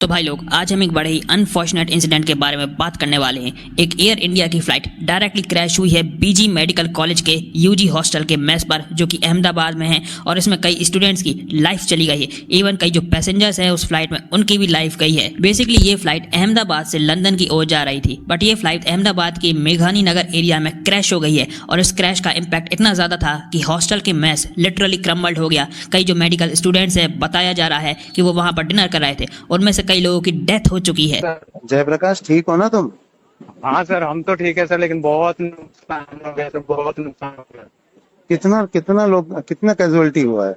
तो भाई लोग, आज हम एक बड़े ही अनफॉर्चुनेट इंसिडेंट के बारे में बात करने वाले हैं। एक एयर इंडिया की फ्लाइट डायरेक्टली क्रैश हुई है बीजी मेडिकल कॉलेज के यूजी हॉस्टल के मेस पर, जो कि अहमदाबाद में है, और इसमें कई स्टूडेंट्स की लाइफ चली गई है। इवन कई जो पैसेंजर्स हैं उस फ्लाइट में, उनकी भी लाइफ गई है। बेसिकली ये फ्लाइट अहमदाबाद से लंदन की ओर जा रही थी, बट ये फ्लाइट अहमदाबाद के मेघानी नगर एरिया में क्रैश हो गई है। और इस क्रैश का इम्पैक्ट इतना ज्यादा था कि हॉस्टल के मेस लिटरली क्रम्बल्ड हो गया। कई जो मेडिकल स्टूडेंट्स है, बताया जा रहा है कि वो वहां पर डिनर कर रहे थे, उनमें से कई लोगों की डेथ हो चुकी है। जयप्रकाश, ठीक हो ना तुम? हाँ सर, हम तो ठीक है सर, लेकिन बहुत नुकसान हो गया सर, बहुत नुकसान हो गया। कितना कैजुअलिटी हुआ है?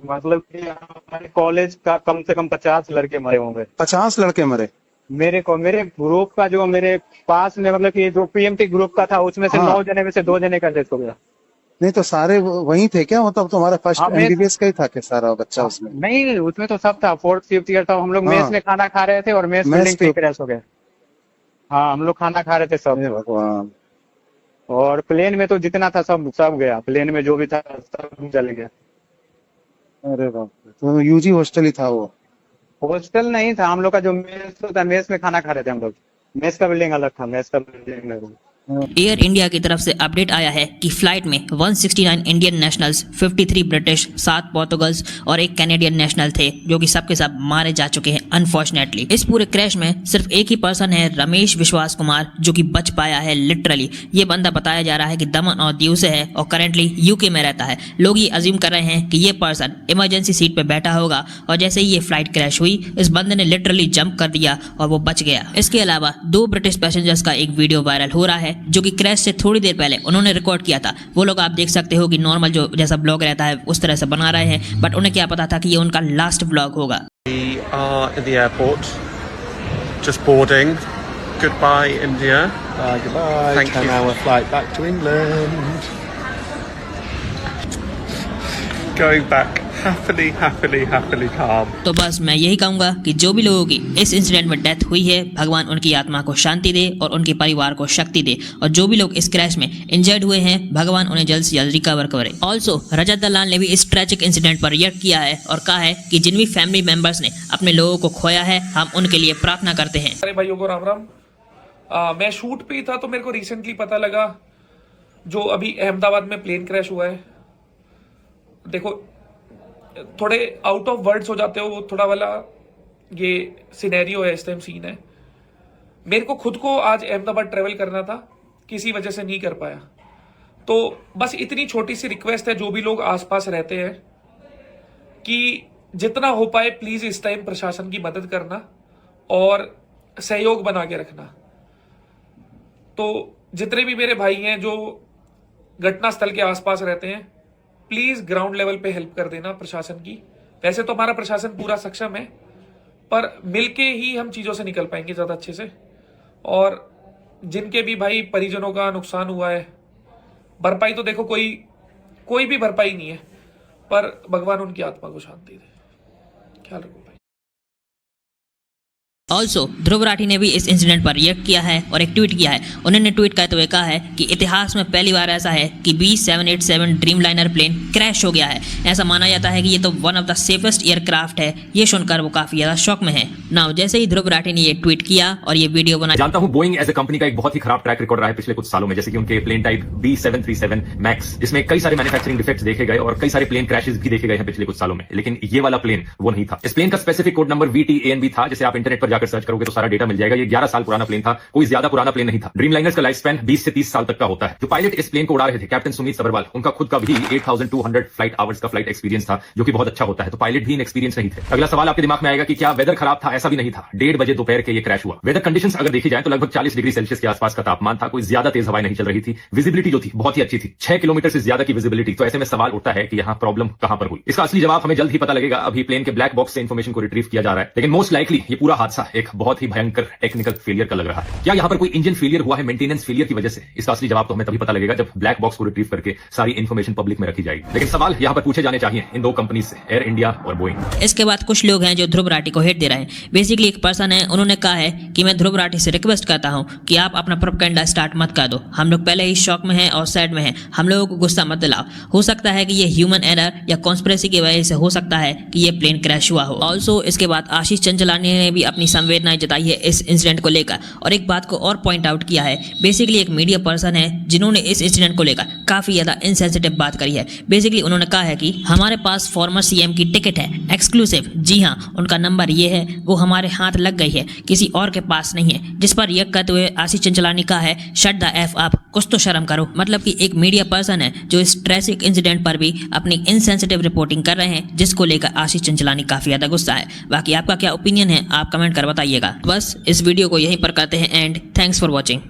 मतलब कि हमारे कॉलेज का कम से कम 50 लड़के मरे होंगे। 50 लड़के मरे? मेरे ग्रुप का, जो मेरे पास में, मतलब कि जो पीएमटी ग्रुप का था, उसमें से 9 जने में से 2 जने का डेथ हो गया। नहीं तो सारे वहीं थे क्या? मतलब तुम्हारा फर्स्ट एमबीबीएस का ही था क्या सारा बच्चा उसमें? नहीं, उसमें तो सब था, 4th 5th ईयर था। हम लोग मेस में खाना खा रहे थे और मेस बिल्डिंग पे क्रैश हो गया। हाँ, हम लोग खाना खा रहे थे सब। भगवान। और प्लेन में तो जितना था सब गया, प्लेन में जो भी था सब जल गया। अरे बाप रे, तो यूजी हॉस्टल ही था वो? हॉस्टल नहीं था, हम लोग का जो मेस होता है, मेस में खाना खा रहे थे हम लोग। मेस का बिल्डिंग अलग था, मेस का बिल्डिंग अलग। एयर इंडिया की तरफ से अपडेट आया है कि फ्लाइट में 169 इंडियन नेशनल्स, 53 ब्रिटिश, 7 पोर्तुगल्स और 1 कैनेडियन नेशनल थे, जो कि सबके सब मारे जा चुके हैं अनफॉर्चुनेटली। इस पूरे क्रैश में सिर्फ एक ही पर्सन है, रमेश विश्वास कुमार, जो कि बच पाया है लिटरली। ये बंदा बताया जा रहा है कि दमन और दीव से है और करेंटली यूके में रहता है। लोग ये अज्यूम कर रहे हैं कि ये पर्सन इमरजेंसी सीट पे बैठा होगा, और जैसे ही ये फ्लाइट क्रैश हुई, इस बंदे ने लिटरली जंप कर दिया और वो बच गया। इसके अलावा 2 ब्रिटिश पैसेंजर्स का एक वीडियो वायरल हो रहा है, जो कि क्रैश से थोड़ी देर पहले उन्होंने रिकॉर्ड किया था। वो लोग आप देख सकते हो कि नॉर्मल जो जैसा ब्लॉग रहता है उस तरह से बना रहे हैं, बट उन्हें क्या पता था कि ये उनका लास्ट ब्लॉग होगा। We are at the airport, just boarding. Goodbye, India. Bye, goodbye. Thank you. 10-hour flight back to England. Going back happily calm. तो बस मैं यही कहूंगा कि जो भी लोगों की इस इंसिडेंट में डेथ हुई है, भगवान उनकी आत्मा को शांति दे और उनके परिवार को शक्ति दे। और जो भी लोग इस क्रैश में इंजर्ड हुए हैं, भगवान उन्हें जल्द से जल्द रिकवर करे। ऑल्सो रजत दलाल ने भी इस ट्रेजिक इंसिडेंट पर रिएक्ट किया है और कहा है कि जिन भी फैमिली मेंबर्स ने अपने लोगों को खोया है, हम उनके लिए प्रार्थना करते हैं। अरे भाइयों को राम राम। मैं शूट पे ही था, तो मेरे को रिसेंटली पता लगा जो अभी अहमदाबाद में प्लेन क्रैश हुआ है। देखो, थोड़े आउट ऑफ वर्ड्स हो जाते हो, वो थोड़ा वाला ये सिनेरियो है, इस टाइम सीन है। मेरे को खुद को आज अहमदाबाद ट्रेवल करना था, किसी वजह से नहीं कर पाया। तो बस इतनी छोटी सी रिक्वेस्ट है, जो भी लोग आसपास रहते हैं, कि जितना हो पाए प्लीज इस टाइम प्रशासन की मदद करना और सहयोग बना के रखना। तो जितने भी मेरे भाई हैं जो घटनास्थल के आसपास रहते हैं, प्लीज ग्राउंड लेवल पे हेल्प कर देना प्रशासन की। वैसे तो हमारा प्रशासन पूरा सक्षम है, पर मिलके ही हम चीजों से निकल पाएंगे ज्यादा अच्छे से। और जिनके भी भाई परिजनों का नुकसान हुआ है, भरपाई तो देखो कोई भी भरपाई नहीं है, पर भगवान उनकी आत्मा को शांति दे। ख्याल रखो भाई। ऑल्सो ध्रुव राठी ने भी इस इंसिडेंट पर रिएक्ट किया है और एक ट्वीट किया है। उन्होंने ट्वीट करते हुए कहा है कि इतिहास में पहली बार ऐसा है कि B787 ड्रीमलाइनर प्लेन क्रैश हो गया है। ऐसा माना जाता है कि ये तो one of the safest aircraft है। ये सुनकर वो काफी ज्यादा शॉक में है। नाउ जैसे ही ध्रुव राठी ने ये ट्वीट किया और ये वीडियो बनाया, जानता हूं बोइंग एज ए कंपनी का एक बहुत ही खराब ट्रैक रिकॉर्ड रहा है पिछले कुछ सालों में, जैसे कि उनके प्लेन टाइप B737 मैक्स, जिसमें कई सारे मैन्युफैक्चरिंग डिफेक्ट्स देखे गए और कई सारे प्लेन क्रैशेस भी देखे गए हैं पिछले कुछ सालों में। लेकिन ये वाला प्लेन वो नहीं था। इस प्लेन का स्पेसिफिक कोड नंबर VTANB था, जिसे आप इंटरनेट पर जाकर सर्च करोगे तो सारा डेटा मिल जाएगा। ये 11 साल पुराना प्लेन था, कोई ज्यादा पुराना प्लेन नहीं था। ड्रीमलाइनर्स का लाइफ स्पैन 20 से 30 साल तक का होता है। जो पायलट इस प्लेन को उड़ा रहे थे, कैप्टन सुमित सबरवाल, उनका खुद का भी 8200 फ्लाइट आवर्स का फ्लाइट एक्सपीरियंस था, जो कि बहुत अच्छा होता है। तो पायलट भी इनएक्सपीरियंस नहीं थे। अगला सवाल आपके दिमाग में आएगा कि क्या वेदर खराब था? ऐसा भी नहीं था। 1:30 बजे दोपहर के ये क्रैश हुआ। वेदर कंडीशंस अगर देखी जाए तो लगभग 40 डिग्री सेल्सियस के आसपास का तापमान था। कोई ज्यादा तेज हवाएं नहीं चल रही थी। विजिबिलिटी जो थी बहुत ही अच्छी थी, 6 किलोमीटर से ज्यादा की विजिबिलिटी। तो ऐसे में सवाल उठता है कि यहाँ प्रॉब्लम कहां पर हुई। इसका असली जवाब हमें जल्द ही पता लगेगा। अभी प्लेन के ब्लैक बॉक्स से इंफॉर्मेशन को रिट्रीव किया जा रहा है, लेकिन मोस्ट लाइकली ये पूरा हादसा एक बहुत ही भयंकर टेक्निकल फेलियर का लग रहा है। क्या यहाँ पर कोई इंजन फेलियर हुआ है मेंटेनेंस फेलियर की वजह से? इसका असली जवाब तो हमें तभी पता लगेगा जब ब्लैक बॉक्स को रिट्रीव करके सारी इन्फॉर्मेशन पब्लिक में रखी जाएगी। लेकिन सवाल यहाँ पर पूछे जाने चाहिए इन दो कंपनी से, एयर इंडिया और बोइंग। इसके बाद कुछ लोग हैं जो ध्रुव राठी को हेट दे रहे हैं। बेसिकली एक पर्सन है, उन्होंने कहा है कि मैं ध्रुव राठी से रिक्वेस्ट करता हूं कि आप अपना प्रोपेगेंडा स्टार्ट मत कर दो, हम लोग पहले ही शॉक में हैं और सैड में हैं, हम लोगों को गुस्सा मत दिलाओ। हो सकता है कि ये ह्यूमन एरर या कॉन्स्पिरेसी की वजह से हो सकता है कि ये प्लेन क्रैश हुआ हो। ऑल्सो इसके बाद आशीष चंचलानी ने भी अपनी संवेदनाएं जताई है इस इंसिडेंट को लेकर और एक बात को और पॉइंट आउट किया है। बेसिकली एक मीडिया पर्सन है जिन्होंने इस इंसिडेंट को लेकर काफी ज्यादा इनसेंसिटिव बात करी है। बेसिकली उन्होंने कहा है कि हमारे पास फॉर्मर सीएम की टिकट है एक्सक्लूसिव, जी हाँ उनका नंबर ये है, वो हमारे हाथ लग गई है, किसी और के पास नहीं है। जिस पर रिएक्ट करते हुए आशीष चंचलानी कहा है शट द एफ अप, कुछ तो शर्म करो। मतलब कि एक मीडिया पर्सन है जो इस ट्रैजिक इंसिडेंट पर भी अपनी इनसेंसिटिव रिपोर्टिंग कर रहे हैं, जिसको लेकर आशीष चंचलानी काफी ज्यादा गुस्सा है। बाकी आपका क्या ओपिनियन है आप कमेंट कर बताइएगा। बस इस वीडियो को यहीं पर करते हैं एंड थैंक्स फॉर वॉचिंग।